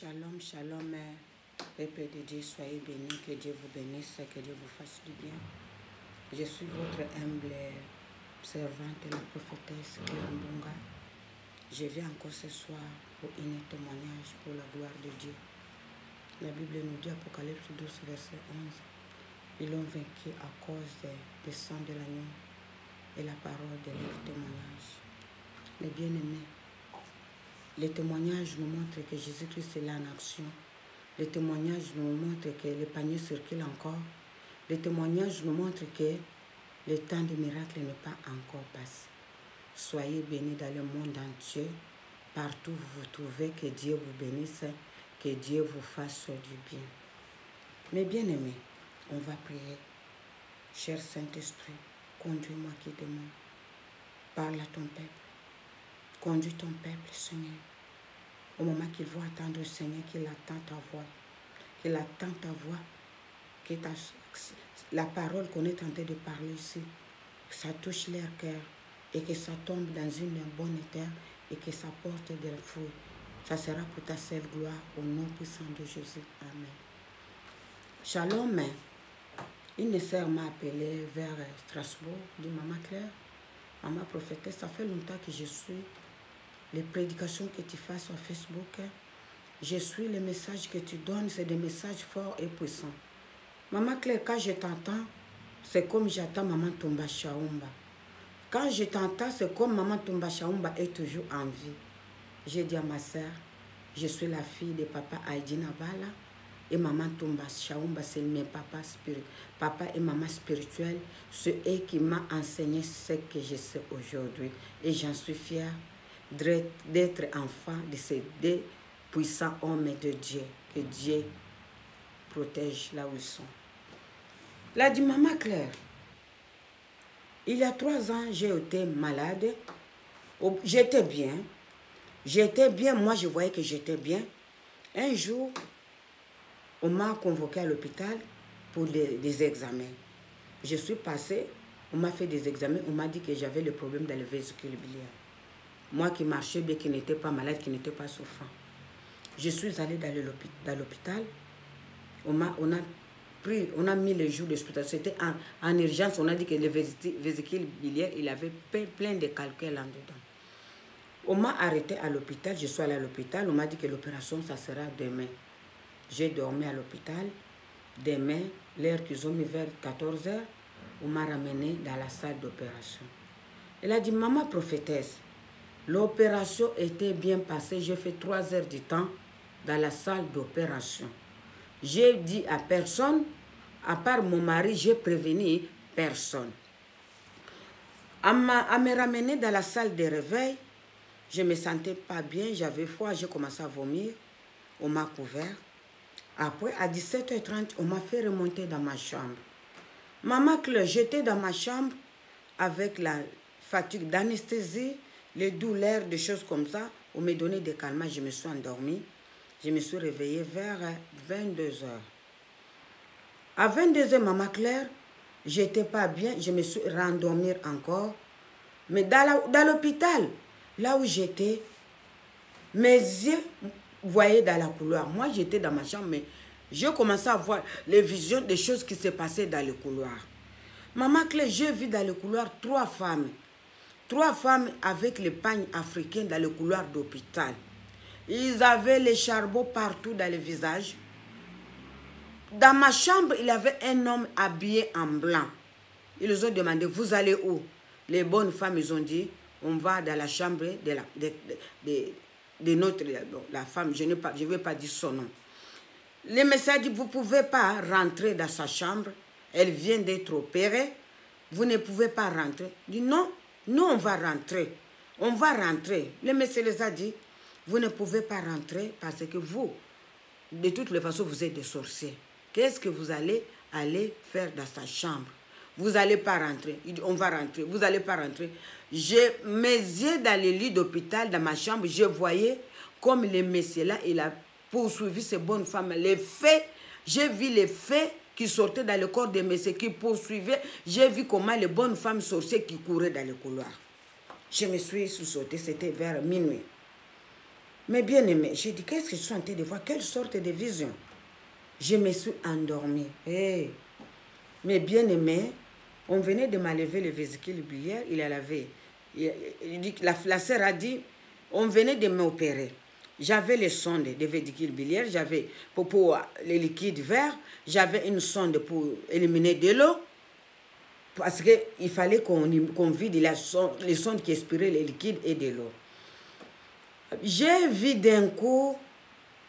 Shalom, shalom, peuple de Dieu, soyez bénis, que Dieu vous bénisse, que Dieu vous fasse du bien. Je suis votre humble servante, la prophétesse Claire Mbonga. Je viens encore ce soir pour un témoignage pour la gloire de Dieu. La Bible nous dit, Apocalypse 12, verset 11, ils l'ont vaincu à cause du sang de l'agneau et la parole de leur témoignage. Mais bien aimés, les témoignages nous montrent que Jésus-Christ est là en action. Les témoignages nous montrent que le panier circule encore. Les témoignages nous montrent que le temps des miracles n'est pas encore passé. Soyez bénis dans le monde entier. Partout où vous vous trouvez, que Dieu vous bénisse, que Dieu vous fasse du bien. Mais bien aimés, on va prier. Cher Saint-Esprit, conduis-moi, guide-moi. Parle à ton peuple. Conduis ton peuple, Seigneur. Au moment qu'il va attendre le Seigneur, qu'il attend ta voix. Qu'il attend ta voix. Que la parole qu'on est en train de parler ici, que ça touche leur cœur et que ça tombe dans une bonne terre et que ça porte des fruits. Ça sera pour ta seule gloire au nom puissant de Jésus. Amen. Shalom. Une sœur m'a appelé vers Strasbourg, dit Maman Claire, Maman prophétesse, ça fait longtemps que je suis les prédications que tu fais sur Facebook. Je suis les messages que tu donnes, c'est des messages forts et puissants. Maman Claire, quand je t'entends, c'est comme j'attends Maman Tumba Shaumba. Quand je t'entends, c'est comme Maman Tumba Shaumba est toujours en vie. J'ai dit à ma sœur, je suis la fille de Papa Aïdina Bala et Maman Tumba Shaumba, c'est mes papas spirituels. Papa et Maman spirituels, c'est eux qui m'ont enseigné ce que je sais aujourd'hui. Et j'en suis fière d'être enfant de ces deux puissants hommes de Dieu. Que Dieu protège là où ils sont. Là, dit Maman Claire, il y a 3 ans, j'ai été malade. J'étais bien. J'étais bien, moi je voyais que j'étais bien. Un jour, on m'a convoqué à l'hôpital pour des examens. Je suis passée, on m'a fait des examens, on m'a dit que j'avais le problème dans le vésicule biliaire. Moi qui marchais bien, qui n'étais pas malade, qui n'était pas souffrant. Je suis allée dans l'hôpital, on a mis les jours d'hospitalisation. C'était en urgence, on a dit que le vésicule biliaire, il avait plein de calculs en dedans. On m'a arrêté à l'hôpital, je suis allée à l'hôpital, on m'a dit que l'opération, ça sera demain. J'ai dormi à l'hôpital. Demain, l'heure qu'ils ont mis vers 14 h, on m'a ramené dans la salle d'opération. Elle a dit, Maman prophétesse, l'opération était bien passée. J'ai fait 3 heures du temps dans la salle d'opération. J'ai dit à personne, à part mon mari, j'ai prévenu personne. À me ramener dans la salle de réveil, je ne me sentais pas bien, j'avais froid, j'ai commencé à vomir. On m'a couvert. Après, à 17 h 30, on m'a fait remonter dans ma chambre. Maman Claire, j'étais dans ma chambre avec la fatigue d'anesthésie, les douleurs, des choses comme ça. On m'a donné des calmants, je me suis endormie. Je me suis réveillée vers 22 h. À 22 h, Maman Claire, j'étais pas bien, je me suis rendormie encore. Mais dans l'hôpital, là où j'étais, mes yeux voyaient dans la couloir. Moi, j'étais dans ma chambre, mais j'ai commencé à voir les visions des choses qui se passaient dans le couloir. Maman Claire, j'ai vu dans le couloir 3 femmes. 3 femmes avec les pagnes africains dans le couloir d'hôpital. Ils avaient les charbons partout dans le visage. Dans ma chambre, il y avait un homme habillé en blanc. Ils nous ont demandé, vous allez où? Les bonnes femmes, ils ont dit, on va dans la chambre de notre, la femme, je ne vais pas dire son nom. Le médecin dit, vous ne pouvez pas rentrer dans sa chambre, elle vient d'être opérée, vous ne pouvez pas rentrer. Il dit, non, nous on va rentrer, on va rentrer. Le médecin les a dit, vous ne pouvez pas rentrer parce que vous, de toutes les façons, vous êtes des sorciers. Qu'est-ce que vous allez faire dans sa chambre? Vous n'allez pas rentrer. Il dit, on va rentrer. Vous n'allez pas rentrer. J'ai mes yeux dans le lit d'hôpital, dans ma chambre, je voyais comme le messieurs là, il a poursuivi ces bonnes femmes. Les faits, j'ai vu les faits qui sortaient dans le corps des messieurs, qui poursuivaient. J'ai vu comment les bonnes femmes sorcières qui couraient dans le couloir. Je me suis sous-sautée, c'était vers minuit. Mais bien aimé, j'ai dit, qu'est-ce que je suis en train de voir? Quelle sorte de vision? Je me suis endormie. Hey. Mais bien aimé, on venait de m'enlever le vésicule biliaire, il a lavé. La sœur a dit, on venait de m'opérer. J'avais les sondes de vésicule biliaire, j'avais pour les liquides verts, j'avais une sonde pour éliminer de l'eau, parce qu'il fallait qu'on vide les sondes qui expiraient les liquides et de l'eau. J'ai vu d'un coup,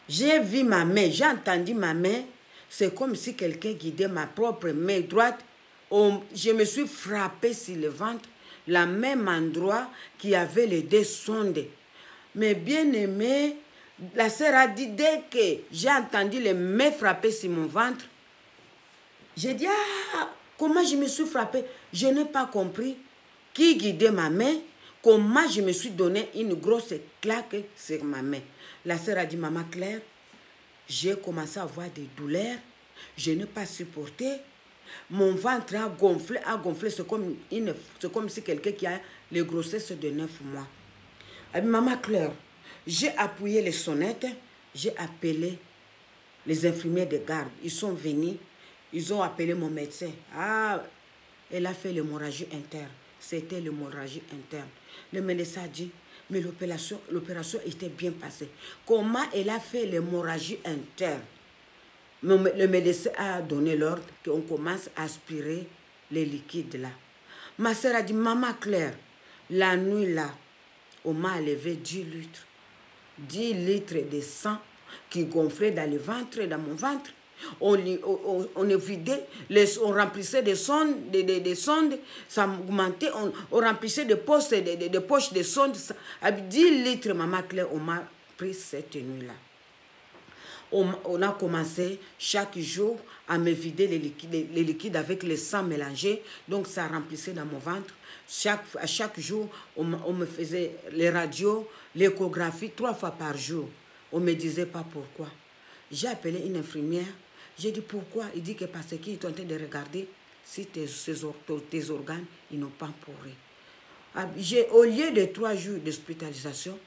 j'ai vu ma main, j'ai entendu ma main, c'est comme si quelqu'un guidait ma propre main droite. Je me suis frappée sur le ventre, le même endroit qui avait les deux sondes. Mais bien aimé, la sœur a dit, dès que j'ai entendu les mains frapper sur mon ventre, j'ai dit, ah, comment je me suis frappée? Je n'ai pas compris qui guidait ma main. Comment je me suis donné une grosse claque sur ma main. La sœur a dit, maman Claire, j'ai commencé à avoir des douleurs. Je n'ai pas supporté. Mon ventre a gonflé. C'est comme si quelqu'un qui a les grossesses de 9 mois. Elle dit, maman Claire, j'ai appuyé les sonnettes. J'ai appelé les infirmiers de garde. Ils sont venus. Ils ont appelé mon médecin. Ah, elle a fait l'hémorragie interne. C'était l'hémorragie interne. Le médecin a dit, mais l'opération était bien passée. Comment elle a fait l'hémorragie interne? Le médecin a donné l'ordre qu'on commence à aspirer les liquides là. Ma soeur a dit, maman Claire, la nuit là, on m'a enlevé 10 litres. 10 litres de sang qui gonflait dans le ventre, dans mon ventre. On vidait, on remplissait des sondes, des sondes, ça augmentait, on remplissait des poches de sondes. 10 litres, maman Claire, on m'a pris cette nuit-là. On a commencé chaque jour à me vider les liquides avec le sang mélangé, donc ça remplissait dans mon ventre. À chaque jour, on me faisait les radios, l'échographie 3 fois par jour. On ne me disait pas pourquoi. J'ai appelé une infirmière. J'ai dit pourquoi? Il dit que parce qu'ils sont en train de regarder si tes organes ils n'ont pas pourri. Au lieu de 3 jours d'hospitalisation,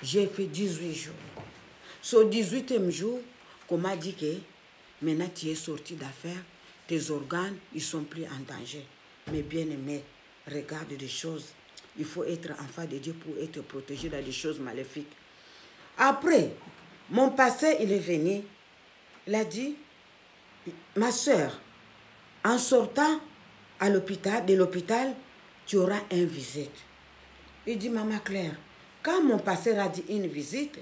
j'ai fait 18 jours. Sur 18e jour, qu'on m'a dit que maintenant tu es sorti d'affaires, tes organes ils sont plus en danger. Mais bien aimé, regarde des choses. Il faut être enfant de Dieu pour être protégé dans des choses maléfiques. Après, mon pasteur il est venu, il a dit, ma soeur, en sortant de l'hôpital, tu auras une visite. Il dit, maman Claire, quand mon pasteur a dit une visite,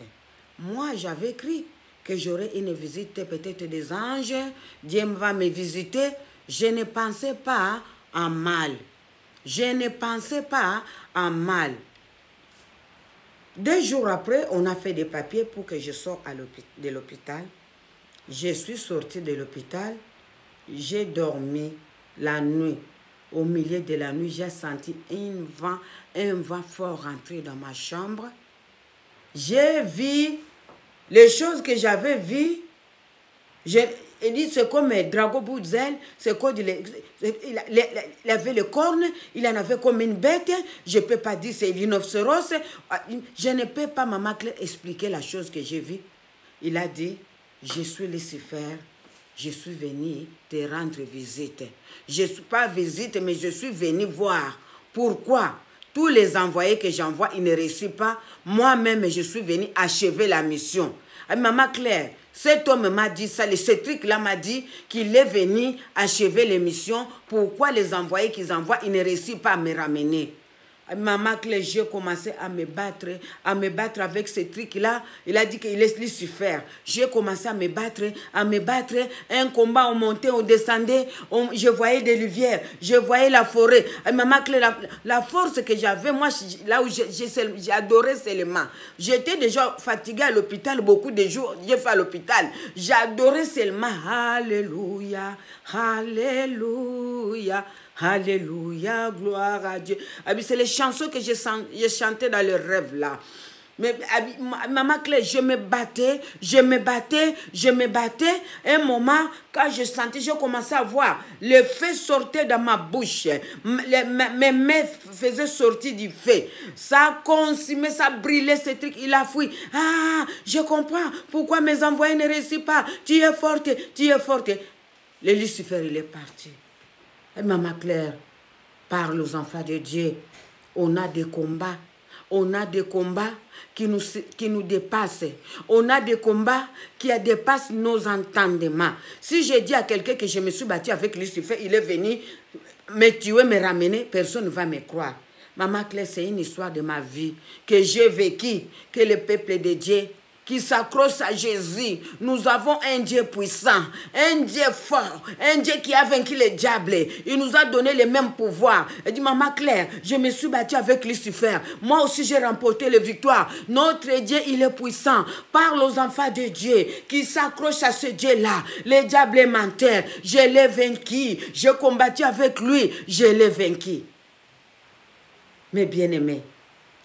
moi j'avais écrit que j'aurais une visite peut-être des anges, Dieu va me visiter. Je ne pensais pas en mal. Je ne pensais pas en mal. 2 jours après, on a fait des papiers pour que je sorte de l'hôpital. Je suis sortie de l'hôpital. J'ai dormi la nuit. Au milieu de la nuit, j'ai senti un vent fort rentrer dans ma chambre. J'ai vu les choses que j'avais vues. Il dit, c'est comme un dragon boudzel, c'est comme il avait les cornes, il en avait comme une bête. Je ne peux pas dire c'est rhinocéros. Je ne peux pas, maman Claire, expliquer la chose que j'ai vue. Il a dit, je suis Lucifer, je suis venu te rendre visite. Je ne suis pas visite, mais je suis venu voir. Pourquoi? Tous les envoyés que j'envoie, ils ne réussissent pas. Moi-même, je suis venu achever la mission. Maman Claire, cet homme m'a dit ça, ce truc-là m'a dit qu'il est venu achever les missions. Pourquoi les envoyés qu'ils envoient, ils ne réussissent pas à me ramener? Maman Claire, j'ai commencé à me battre avec ce truc-là. Il a dit qu'il est Lucifer. J'ai commencé à me battre. Un combat, on montait, on descendait. Je voyais des rivières, je voyais la forêt. Maman Claire, la force que j'avais, moi, là où j'adorais seulement. J'étais déjà fatiguée à l'hôpital, beaucoup de jours, j'ai fait à l'hôpital. J'adorais seulement. Alléluia, alléluia. Alléluia, gloire à Dieu. C'est les chansons que j'ai chantées dans le rêve là. Mais, maman Claire, je me battais. Un moment, quand je sentais, je commençais à voir le feu sortait dans ma bouche. Mes mains faisaient sortir du feu. Ça consumait, ça brûlait, ce truc. Il a fui. Ah, je comprends pourquoi mes envoyés ne réussissent pas. Tu es forte. Le Lucifer, il est parti. Et maman Claire parle aux enfants de Dieu. On a des combats. On a des combats qui nous dépassent. On a des combats qui dépassent nos entendements. Si je dis à quelqu'un que je me suis battu avec Lucifer, il est venu me tuer, me ramener, personne ne va me croire. Maman Claire, c'est une histoire de ma vie que j'ai vécue, que le peuple de Dieu qui s'accroche à Jésus. Nous avons un Dieu puissant, un Dieu fort, un Dieu qui a vaincu le diable. Il nous a donné le même pouvoir. Elle dit, maman Claire, je me suis battue avec Lucifer. Moi aussi, j'ai remporté la victoire. Notre Dieu, il est puissant. Parle aux enfants de Dieu qui s'accrochent à ce Dieu-là. Le diable est menteur. Je l'ai vaincu. J'ai combattu avec lui. Je l'ai vaincu. Mes bien-aimés,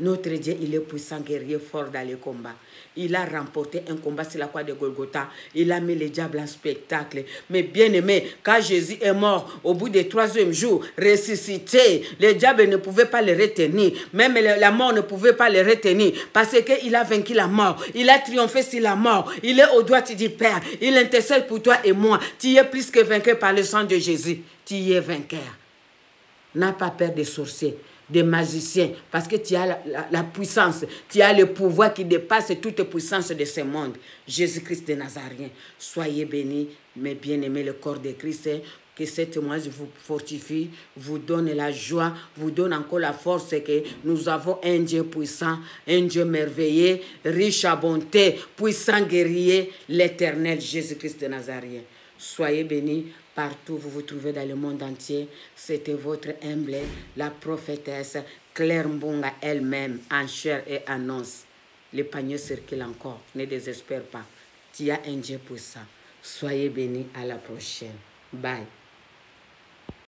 notre Dieu, il est puissant, guerrier, fort dans les combats. Il a remporté un combat sur la croix de Golgotha. Il a mis le diable en spectacle. Mais bien aimé, quand Jésus est mort, au bout du 3e jour, ressuscité, le diable ne pouvait pas le retenir. Même la mort ne pouvait pas le retenir. Parce qu'il a vaincu la mort. Il a triomphé sur la mort. Il est au droite du Père. Il intercède pour toi et moi. Tu es plus que vainqueur par le sang de Jésus. Tu es vainqueur. N'as pas peur des sorciers, des magiciens, parce que tu as la puissance, tu as le pouvoir qui dépasse toute puissance de ce monde. Jésus-Christ de Nazareth, soyez bénis, mes bien-aimés, le corps de Christ, que cette témoignage vous fortifie, vous donne la joie, vous donne encore la force que nous avons un Dieu puissant, un Dieu merveilleux, riche à bonté, puissant guerrier, l'éternel Jésus-Christ de Nazareth. Soyez bénis. Partout où vous vous trouvez dans le monde entier, c'était votre humble, la prophétesse Claire Mbonga elle-même, en chair et en os. Le panier circule encore, ne désespère pas. Tu as un Dieu puissant. Soyez bénis, à la prochaine. Bye.